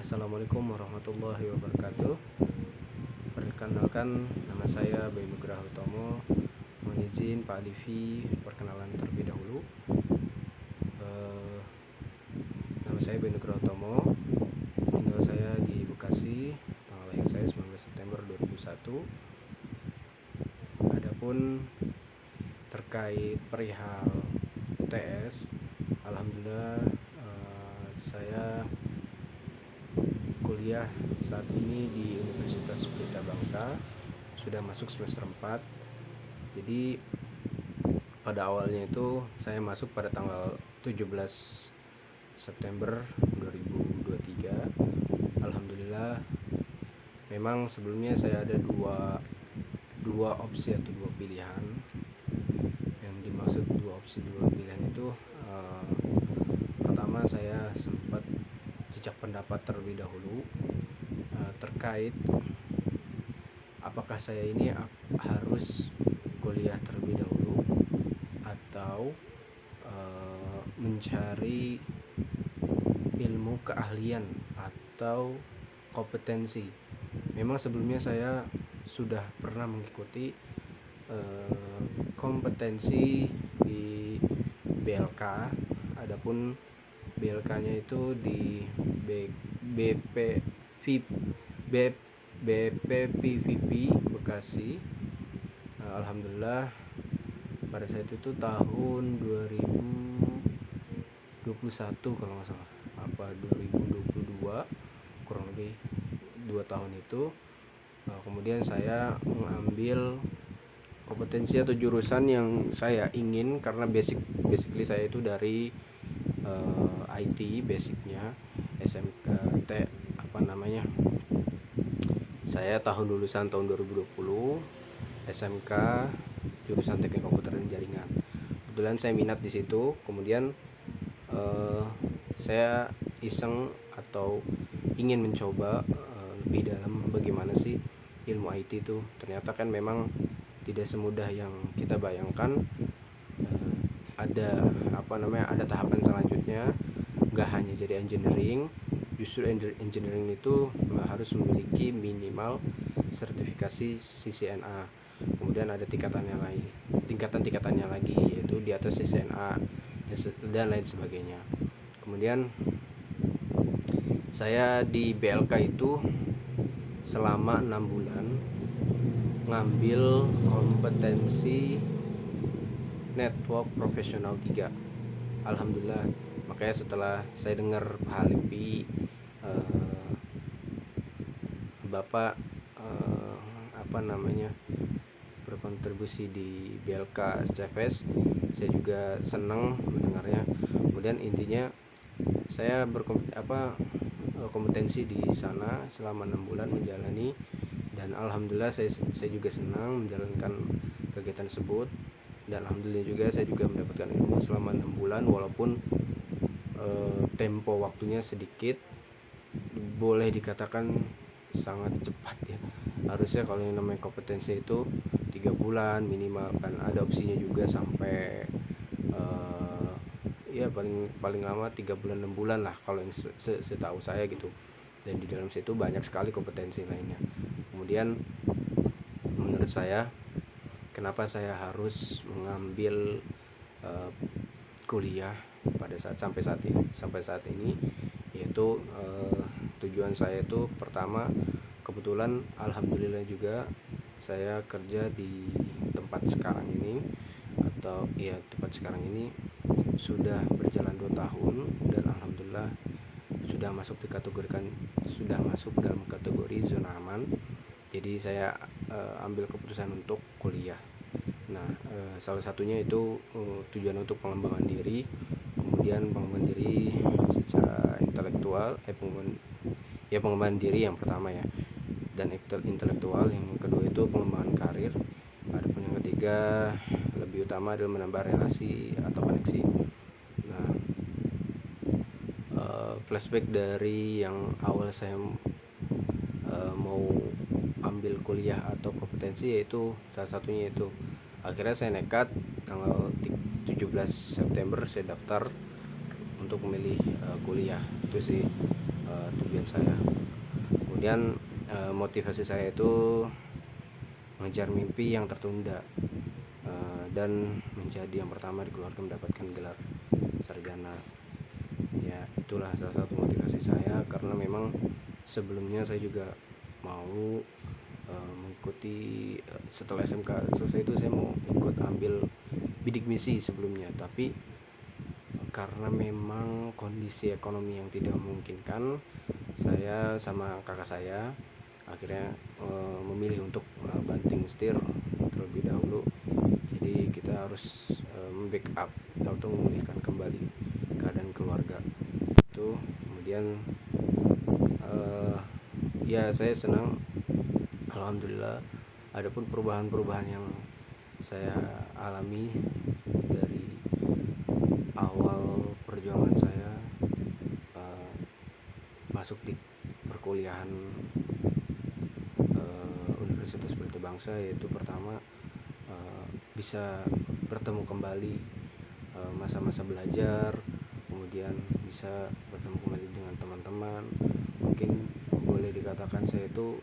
Assalamualaikum warahmatullahi wabarakatuh. Perkenalkan, nama saya Bayu Nugraha Utomo. Mohon izin Pak Alifi perkenalan terlebih dahulu. Nama saya Bayu Nugraha Utomo. Tinggal saya di Bekasi. Tanggal lahir saya 19 September 2001. Adapun terkait perihal UTS, alhamdulillah saya kuliah saat ini di Universitas Pelita Bangsa, sudah masuk semester 4. Jadi pada awalnya itu saya masuk pada tanggal 17 September 2023. Alhamdulillah, memang sebelumnya saya ada dua opsi atau dua pilihan. Yang dimaksud dua pilihan itu, pertama saya sempat jejak pendapat terlebih dahulu terkait apakah saya ini harus kuliah terlebih dahulu atau mencari ilmu keahlian atau kompetensi. Memang sebelumnya saya sudah pernah mengikuti kompetensi di BLK, adapun BLK-nya itu di BPPVP Bekasi. Alhamdulillah pada saat itu tahun 2021 kalau nggak salah, apa 2022, kurang lebih 2 tahun itu. Kemudian saya mengambil kompetensi atau jurusan yang saya ingin, karena basically saya itu dari IT basicnya, SMT saya tahun lulusan tahun 2020, SMK jurusan Teknik Komputer dan Jaringan. Kebetulan saya minat di situ. Kemudian saya iseng atau ingin mencoba lebih dalam bagaimana sih ilmu IT itu. Ternyata kan memang tidak semudah yang kita bayangkan. Ada tahapan selanjutnya, nggak hanya jadi engineering. Justru engineering itu harus memiliki minimal sertifikasi CCNA. Kemudian ada tingkatan-tingkatannya lagi, yaitu di atas CCNA dan lain sebagainya. Kemudian saya di BLK itu selama 6 bulan ngambil kompetensi Network Profesional 3. Alhamdulillah, makanya setelah saya dengar Pak Halifi, Bapak berkontribusi di BLK SCFS, saya juga senang mendengarnya. Kemudian intinya saya kompetensi di sana selama 6 bulan menjalani, dan alhamdulillah saya juga senang menjalankan kegiatan tersebut. Dan alhamdulillah juga saya juga mendapatkan ilmu selama 6 bulan, walaupun tempo waktunya sedikit, boleh dikatakan sangat cepat ya. Harusnya kalau yang namanya kompetensi itu 3 bulan minimal, kan ada opsinya juga sampai ya paling lama 3 bulan 6 bulan lah kalau yang setahu saya gitu. Dan di dalam situ banyak sekali kompetensi lainnya. Kemudian menurut saya, kenapa saya harus mengambil kuliah sampai saat ini, yaitu tujuan saya itu pertama, kebetulan alhamdulillah juga saya kerja di tempat sekarang ini sudah berjalan 2 tahun, dan alhamdulillah sudah masuk dalam kategori zona aman. Jadi saya ambil keputusan untuk kuliah. Nah, salah satunya itu tujuan untuk pengembangan diri. Kemudian pengembangan diri secara intelektual, pengembangan diri yang pertama ya, dan intelektual. Yang kedua itu pengembangan karir. Adapun yang ketiga lebih utama adalah menambah relasi atau koneksi. Nah, flashback dari yang awal saya mau ambil kuliah atau kompetensi, yaitu salah satunya itu akhirnya saya nekat tanggal 17 September saya daftar untuk memilih kuliah. Itu sih tujuan saya. Kemudian motivasi saya itu mengejar mimpi yang tertunda, dan menjadi yang pertama di keluarga mendapatkan gelar sarjana. Ya, itulah salah satu motivasi saya, karena memang sebelumnya saya juga mau mengikuti, setelah SMK selesai itu saya mau ikut ambil bidik misi sebelumnya, tapi karena memang kondisi ekonomi yang tidak memungkinkan, saya sama kakak saya akhirnya memilih untuk banting setir terlebih dahulu. Jadi kita harus membackup atau memulihkan kembali keadaan keluarga itu. Kemudian ya saya senang, alhamdulillah, adapun perubahan-perubahan yang saya alami dari awal perjuangan saya masuk di perkuliahan Universitas Pelita Bangsa, yaitu pertama bisa bertemu kembali masa-masa belajar, kemudian bisa bertemu kembali dengan teman-teman. Mungkin boleh dikatakan saya itu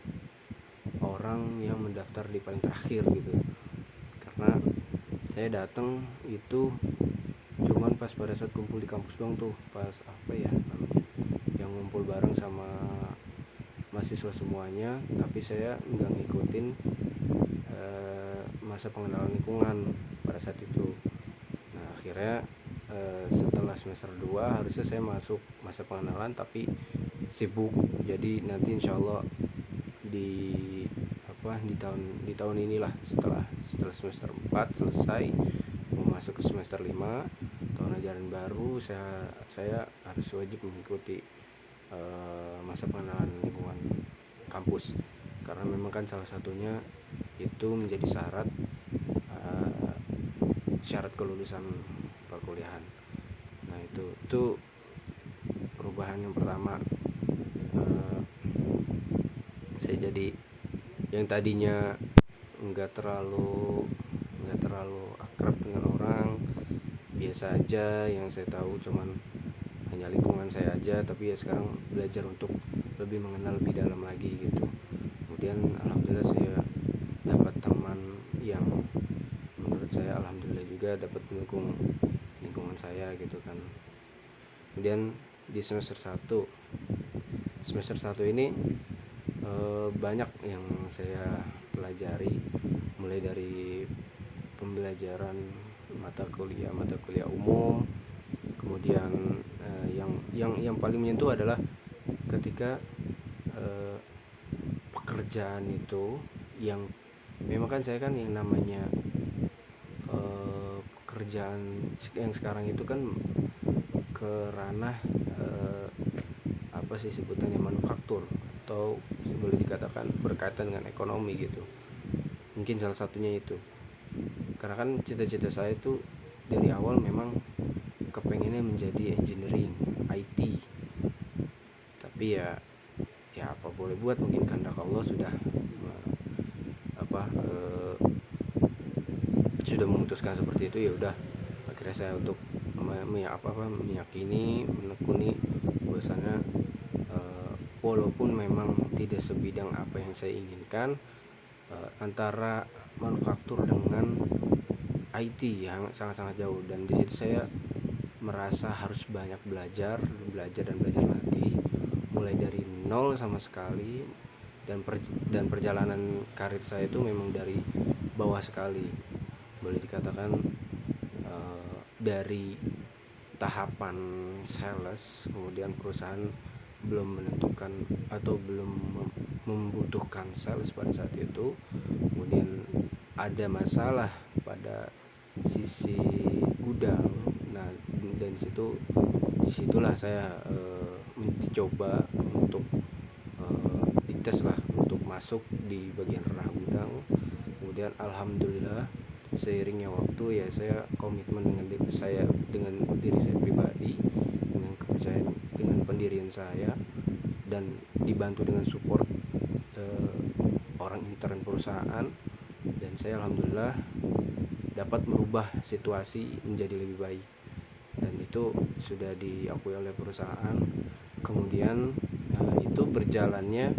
orang yang mendaftar di paling terakhir gitu, karena saya datang itu cuman pas pada saat kumpul di kampus doang tuh, pas apa ya namanya, yang ngumpul bareng sama mahasiswa semuanya, tapi saya nggak ngikutin masa pengenalan lingkungan pada saat itu. Nah akhirnya setelah semester 2 harusnya saya masuk masa pengenalan, tapi sibuk. Jadi nanti insya Allah di di tahun inilah, setelah semester 4 selesai mau masuk ke semester 5 tahun ajaran baru, saya harus wajib mengikuti masa pengenalan lingkungan kampus, karena memang kan salah satunya itu menjadi syarat kelulusan perkuliahan. Nah itu perubahan yang pertama. Saya jadi yang tadinya nggak terlalu akrab dengan orang, biasa aja, yang saya tahu cuman hanya lingkungan saya aja, tapi ya sekarang belajar untuk lebih mengenal lebih dalam lagi gitu. Kemudian alhamdulillah saya dapat teman yang menurut saya alhamdulillah juga dapat mendukung lingkungan saya gitu kan. Kemudian di semester 1 ini banyak yang saya pelajari, mulai dari pembelajaran mata kuliah umum. Kemudian yang paling menyentuh adalah ketika pekerjaan itu, yang memang kan saya kan yang namanya pekerjaan yang sekarang itu kan ke ranah apa sih sebutannya, manufaktur, atau boleh dikatakan berkaitan dengan ekonomi gitu. Mungkin salah satunya itu, karena kan cita-cita saya itu dari awal memang kepengennya menjadi engineering IT, tapi ya apa boleh buat, mungkin kehendak Allah sudah sudah memutuskan seperti itu. Ya udah, akhirnya saya untuk meyakini, menekuni bahwasanya walaupun memang tidak sebidang apa yang saya inginkan, antara manufaktur dengan IT yang sangat-sangat jauh, dan di situ saya merasa harus banyak belajar dan belajar lagi, mulai dari nol sama sekali, dan perjalanan karir saya itu memang dari bawah sekali, boleh dikatakan dari tahapan sales, kemudian perusahaan belum menentukan atau belum membutuhkan sales pada saat itu, kemudian ada masalah pada sisi gudang. Nah, dan disitulah saya mencoba untuk dites lah untuk masuk di bagian ranah gudang. Kemudian alhamdulillah seiringnya waktu, ya saya komitmen dengan diri saya pribadi, dengan kepercayaan, dengan pendirian saya, dan dibantu dengan support orang intern perusahaan, dan saya alhamdulillah dapat merubah situasi menjadi lebih baik, dan itu sudah diakui oleh perusahaan. Kemudian itu berjalannya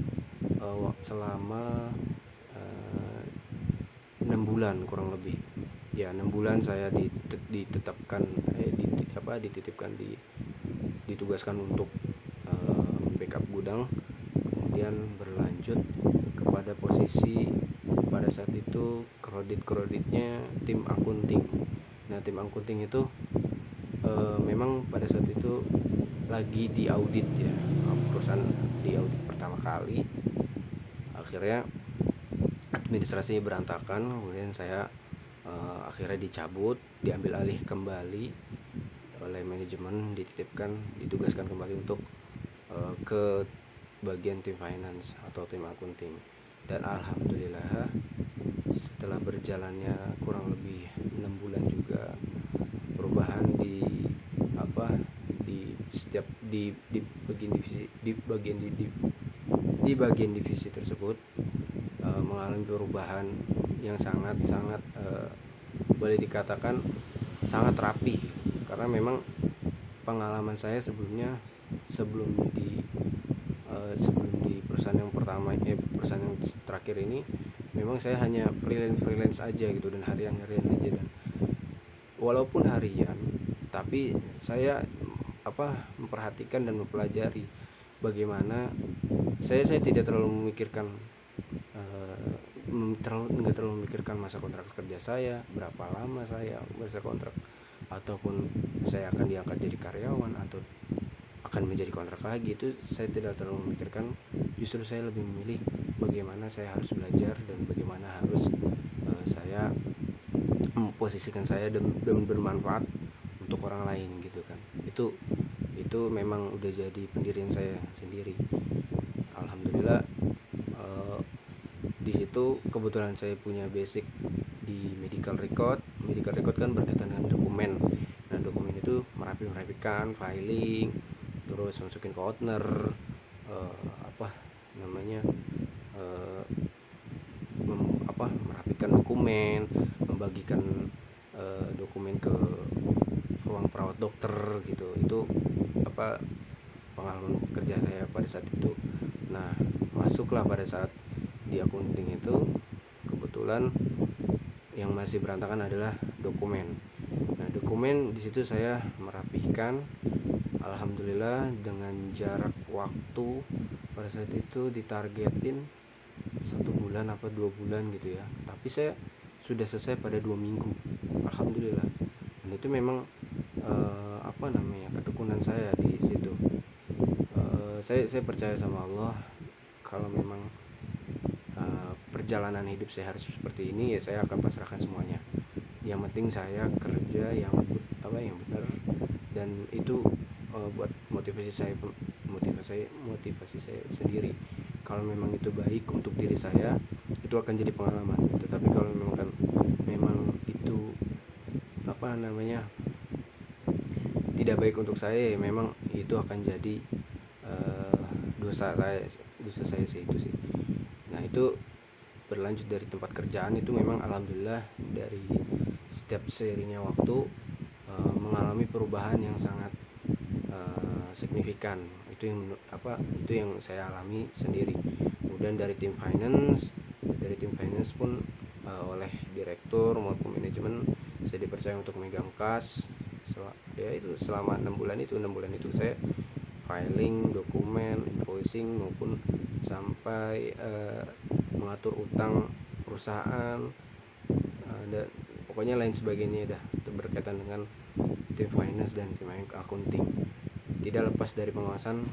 selama 6 bulan kurang lebih. Ya, 6 bulan saya ditetapkan dititipkan ditugaskan untuk backup gudang, kemudian berlanjut kepada posisi pada saat itu kreditnya tim akunting. Nah, tim akunting itu memang pada saat itu lagi diaudit ya, perusahaan diaudit pertama kali. Akhirnya administrasinya berantakan, kemudian saya akhirnya diambil alih kembali oleh manajemen, ditugaskan kembali untuk ke bagian tim finance atau tim akunting. Dan alhamdulillah setelah berjalannya kurang lebih 6 bulan juga, perubahan di bagian divisi tersebut mengalami perubahan yang sangat boleh dikatakan sangat rapi, karena memang pengalaman saya sebelum di perusahaan yang pertama, perusahaan yang terakhir ini, memang saya hanya freelance aja gitu, dan harian aja, dan walaupun harian tapi saya memperhatikan dan mempelajari bagaimana saya tidak terlalu memikirkan nggak terlalu memikirkan masa kontrak kerja saya, berapa lama saya masa kontrak, ataupun saya akan diangkat jadi karyawan atau akan menjadi kontrak lagi. Itu saya tidak terlalu memikirkan. Justru saya lebih memilih bagaimana saya harus belajar dan bagaimana harus saya memposisikan saya dan bermanfaat untuk orang lain gitu kan. Itu memang udah jadi pendirian saya sendiri. Alhamdulillah di situ kebetulan saya punya basic di medical record kan berkaitan dengan dokumen. Nah, dokumen itu merapikan filing, terus masukin ke Outner, merapikan dokumen, membagikan dokumen ke ruang perawat dokter gitu. Itu pengalaman kerja saya pada saat itu. Nah, masuklah pada saat di akunting itu, kebetulan yang masih berantakan adalah dokumen. Nah, dokumen di situ saya merapihkan. Alhamdulillah dengan jarak waktu pada saat itu ditargetin 1 bulan apa 2 bulan gitu ya, tapi saya sudah selesai pada 2 minggu. Alhamdulillah. Dan itu memang ketekunan saya di situ. Saya percaya sama Allah, kalau memang perjalanan hidup saya harus seperti ini, ya saya akan pasrahkan semuanya. Yang penting saya kerja yang benar, dan itu buat motivasi saya sendiri. Kalau memang itu baik untuk diri saya, itu akan jadi pengalaman. Tetapi kalau memang itu tidak baik untuk saya, ya memang itu akan jadi dosa saya sih, itu sih. Nah, itu berlanjut dari tempat kerjaan itu, memang alhamdulillah dari setiap seiringnya waktu mengalami perubahan yang sangat signifikan. Itu yang saya alami sendiri. Kemudian dari tim finance pun oleh direktur maupun manajemen saya dipercaya untuk megang kas. Itu selama 6 bulan itu saya filing dokumen, invoicing, maupun sampai mengatur utang perusahaan, dan pokoknya lain sebagainya dah, itu berkaitan dengan tim finance dan tim accounting. Tidak lepas dari pengawasan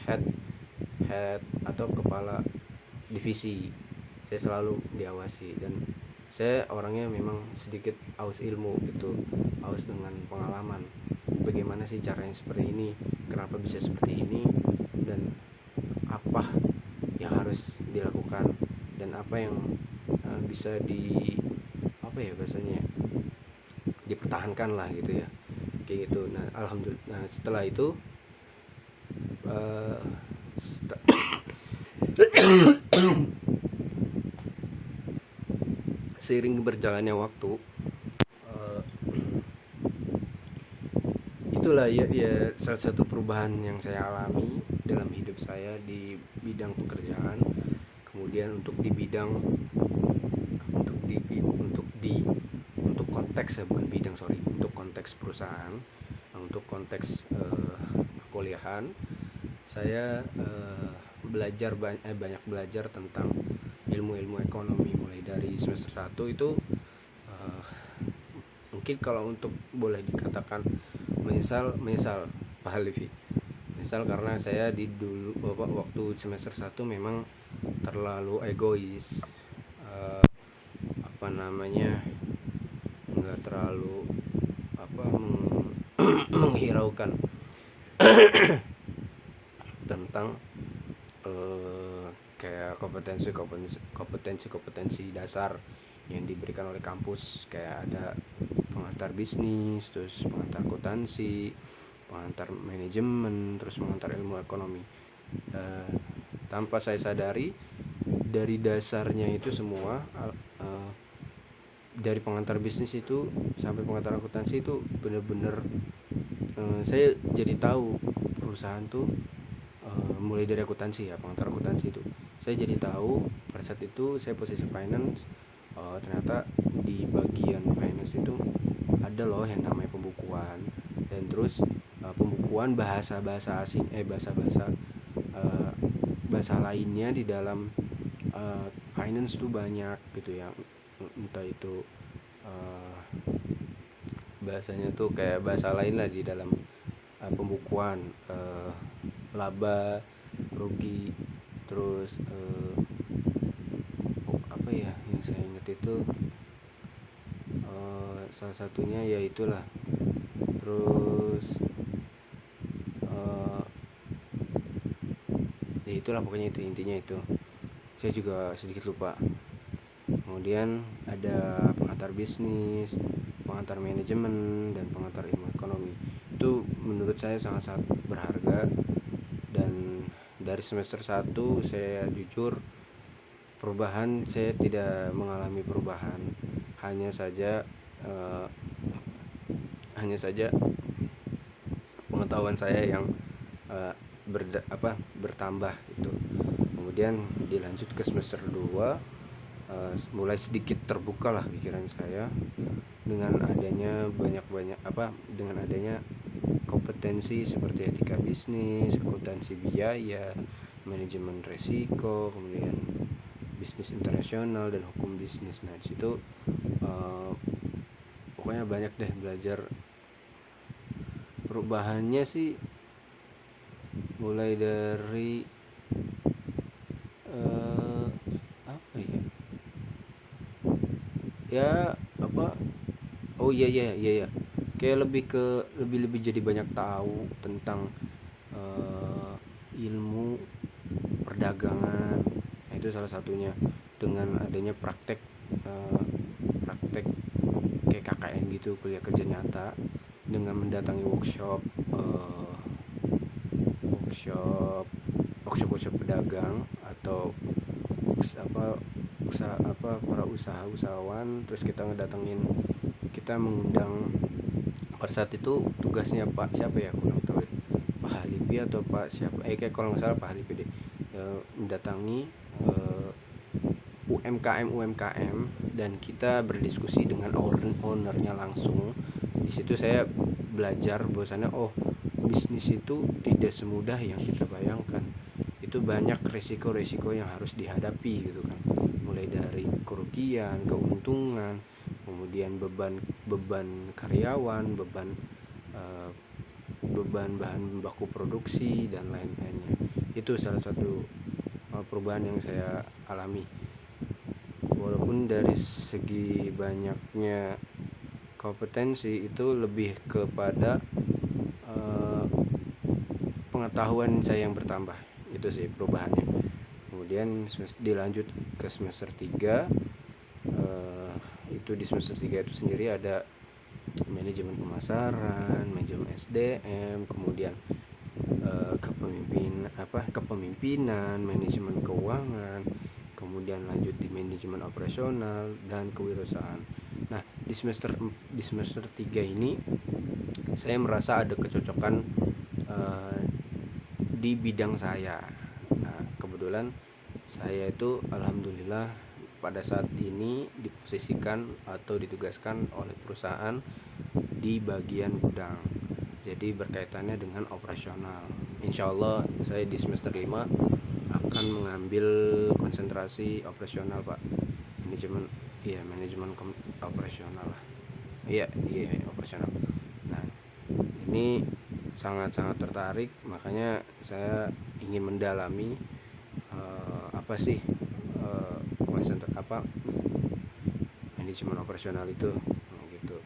head atau kepala divisi. Saya selalu diawasi, dan saya orangnya memang sedikit aus ilmu gitu, aus dengan pengalaman. Bagaimana sih caranya seperti ini, kenapa bisa seperti ini, dan apa yang harus dilakukan, dan apa yang bisa dipertahankan lah gitu ya, kayak gitu. Nah, alhamdulillah, setelah itu seiring berjalannya waktu, itulah ya salah satu perubahan yang saya alami dalam hidup saya di bidang pekerjaan. Kemudian untuk konteks ya, bukan bidang, sorry, untuk konteks perusahaan. Nah, untuk konteks perkuliahan, saya banyak belajar tentang ilmu-ilmu ekonomi mulai dari semester 1 itu. eh, Mungkin kalau untuk boleh dikatakan menyesal Pak Halifi, misal karena saya di dulu waktu semester 1 memang terlalu egois, eh, apa namanya, nggak terlalu menghiraukan tentang kayak kompetensi dasar yang diberikan oleh kampus, kayak ada pengantar bisnis, terus pengantar akuntansi, pengantar manajemen, terus pengantar ilmu ekonomi. Tanpa saya sadari, dari dasarnya itu semua, dari pengantar bisnis itu sampai pengantar akuntansi itu benar-benar saya jadi tahu perusahaan tuh, mulai dari akuntansi ya, pengantar akuntansi itu saya jadi tahu pada saat itu saya posisi finance. Ternyata di bagian finance itu ada loh yang namanya pembukuan, dan terus pembukuan bahasa-bahasa asing, bahasa-bahasa bahasa lainnya di dalam finance tuh banyak gitu ya. Entah itu uh, bahasanya tuh kayak bahasa lain lah di dalam pembukuan, laba, rugi, terus apa ya yang saya ingat itu, salah satunya ya itulah. Terus uh, ya itulah pokoknya, itu intinya itu, saya juga sedikit lupa. Kemudian ada pengantar bisnis, pengantar manajemen, dan pengantar ilmu ekonomi. Itu menurut saya sangat-sangat berharga. Dan dari semester 1 saya jujur, perubahan saya tidak mengalami perubahan. Hanya saja eh, hanya saja pengetahuan saya yang eh, bertambah itu. Kemudian dilanjut ke semester 2, mulai sedikit terbuka lah pikiran saya dengan adanya dengan adanya kompetensi seperti etika bisnis, akuntansi biaya, manajemen risiko, kemudian bisnis internasional, dan hukum bisnis. Nah, di situ pokoknya banyak deh belajar. Perubahannya sih mulai dari apa ya? Ya apa? Oh iya iya iya ya. Kayak lebih jadi banyak tahu tentang uh, ilmu perdagangan. Nah, itu salah satunya dengan adanya praktek kayak KKN gitu, kuliah kerja nyata, dengan mendatangi uh, workshop workshop pedagang, atau apa para usahawan. Terus kita mengundang, pada saat itu tugasnya Pak siapa ya, kurang tahu ya, Pak Halipi atau Pak siapa, kayak kalau nggak salah Pak Halipi deh, mendatangi UMKM, dan kita berdiskusi dengan ownernya langsung. Di situ saya belajar bahwasannya, oh, bisnis itu tidak semudah yang kita bayangkan. Itu banyak resiko-resiko yang harus dihadapi gitu kan. Mulai dari kerugian, keuntungan, kemudian beban karyawan, eh, beban bahan baku produksi, dan lain-lainnya. Itu salah satu perubahan yang saya alami. Walaupun dari segi banyaknya kompetensi, itu lebih kepada pengetahuan saya yang bertambah. Itu sih perubahannya. Kemudian dilanjut ke semester 3. Itu di semester 3 itu sendiri ada manajemen pemasaran, manajemen SDM, kemudian kepemimpinan, manajemen keuangan, kemudian lanjut di manajemen operasional dan kewirausahaan. Nah, di semester 3 ini saya merasa ada kecocokan uh, di bidang saya. Nah, kebetulan saya itu alhamdulillah pada saat ini diposisikan atau ditugaskan oleh perusahaan di bagian gudang. Jadi berkaitannya dengan operasional. Insya Allah saya di semester 5 akan mengambil konsentrasi operasional, Pak. Manajemen, iya manajemen operasional lah. Iya, iya operasional. Nah, ini sangat-sangat tertarik, makanya saya ingin mendalami apa sih apa manajemen operasional itu gitu.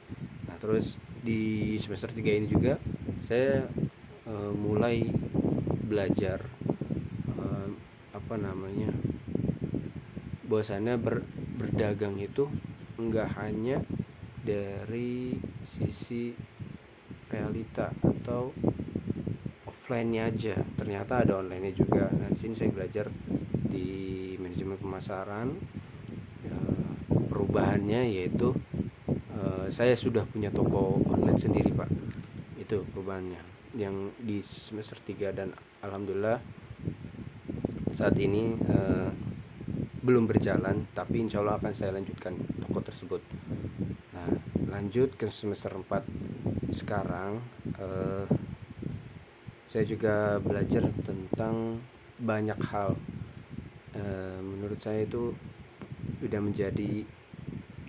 Nah, terus di semester 3 ini juga saya mulai belajar uh, apa namanya bahwasannya berdagang itu enggak hanya dari sisi realita atau offline-nya aja, ternyata ada online-nya juga. Nah, di sini saya belajar di manajemen pemasaran. Perubahannya yaitu saya sudah punya toko online sendiri, Pak. Itu perubahannya yang di semester 3, dan alhamdulillah saat ini belum berjalan, tapi insya Allah akan saya lanjutkan toko tersebut. Nah, lanjut ke semester 4 sekarang, saya juga belajar tentang banyak hal. Menurut saya itu sudah menjadi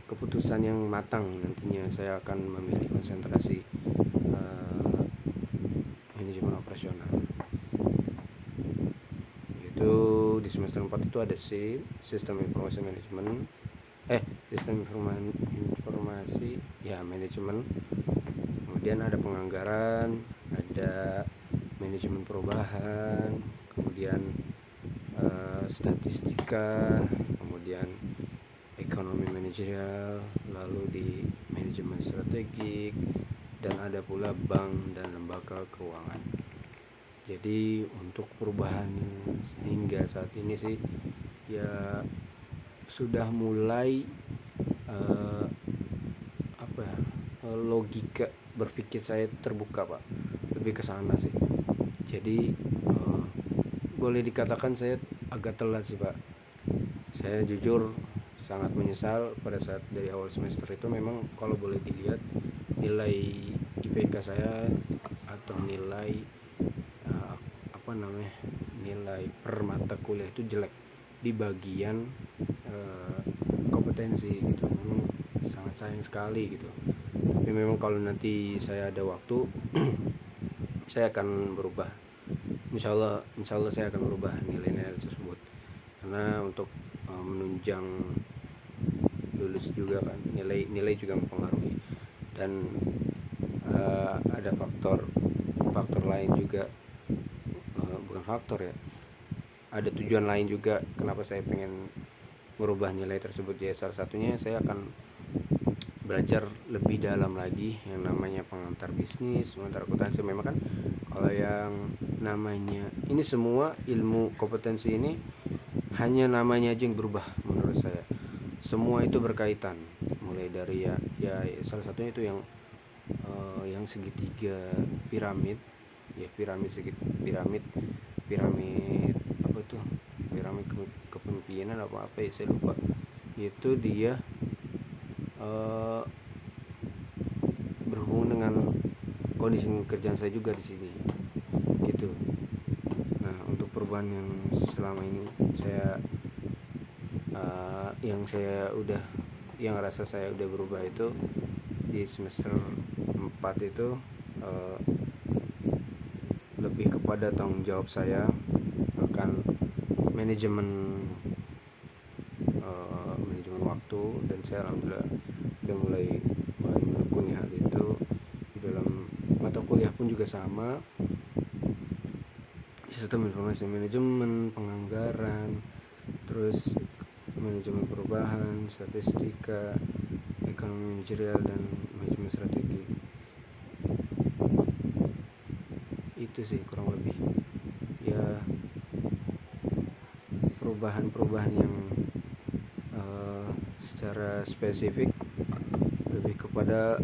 keputusan yang matang. Nantinya saya akan memilih konsentrasi manajemen operasional. Itu di semester 4 itu ada sistem informasi manajemen, sistem informasi ya manajemen. Kemudian ada penganggaran, ada manajemen perubahan, kemudian statistika, kemudian ekonomi manajerial, lalu di manajemen strategik, dan ada pula bank dan lembaga keuangan. Jadi untuk perubahan hingga saat ini sih ya sudah mulai logika berpikir saya terbuka, Pak, lebih ke sana sih. Jadi boleh dikatakan saya agak telat sih, Pak. Saya jujur sangat menyesal pada saat dari awal semester itu. Memang kalau boleh dilihat nilai IPK saya atau nilai nilai per mata kuliah itu jelek di bagian kompetensi gitu. Memang sangat sayang sekali gitu. Tapi memang kalau nanti saya ada waktu saya akan berubah. Insya Allah saya akan berubah nilai-nilai tersebut, karena untuk menunjang lulus juga kan, nilai juga mempengaruhi. Dan ada faktor lain juga, bukan faktor ya, ada tujuan lain juga kenapa saya pengen merubah nilai tersebut. Ya salah satunya saya akan belajar lebih dalam lagi yang namanya pengantar bisnis, pengantar akuntansi. Memang kan kalau yang namanya ini semua ilmu kompetensi ini hanya namanya aja yang berubah menurut saya. Semua itu berkaitan, mulai dari ya salah satunya itu yang segitiga piramid, ya piramid apa tuh, piramid kepemimpinan apa ya, saya lupa. Itu dia berhubungan dengan kondisi kerjaan saya juga di sini gitu. Nah, untuk perubahan yang selama ini yang rasa saya udah berubah itu di semester 4 itu lebih kepada tanggung jawab saya akan manajemen waktu, dan saya alhamdulillah udah mulai menekuni hal itu. Di dalam mata kuliah pun juga sama, sistem informasi manajemen, penganggaran, terus manajemen perubahan, statistika, ekonomi manajerial, dan manajemen strategi. Itu sih kurang lebih ya perubahan-perubahan yang secara spesifik lebih kepada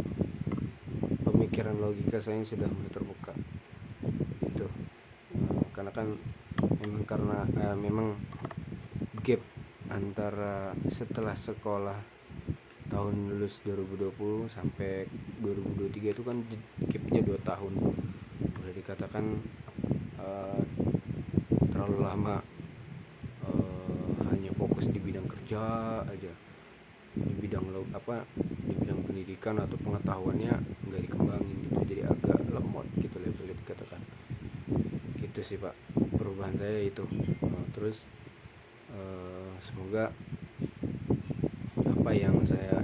pikiran logika saya sudah mulai terbuka itu. Karena kan memang gap antara setelah sekolah tahun lulus 2020 sampai 2023 itu kan gapnya 2 tahun, boleh dikatakan terlalu lama, hanya fokus di bidang kerja aja, di bidang di bidang pendidikan atau pengetahuannya nggak dikembangin gitu, jadi agak lemot gitu levelnya dikatakan. Itu sih Pak, perubahan saya itu. Terus semoga apa yang saya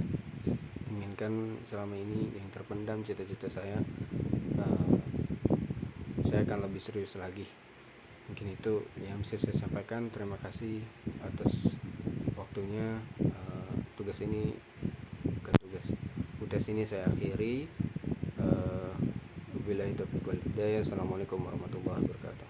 inginkan selama ini yang terpendam, cita-cita saya, saya akan lebih serius lagi. Mungkin itu yang bisa saya sampaikan. Terima kasih atas waktunya. Tugas ini bukan tugas ini saya akhiri. Wabillahi taufiq wal hidayah. Assalamualaikum warahmatullahi wabarakatuh.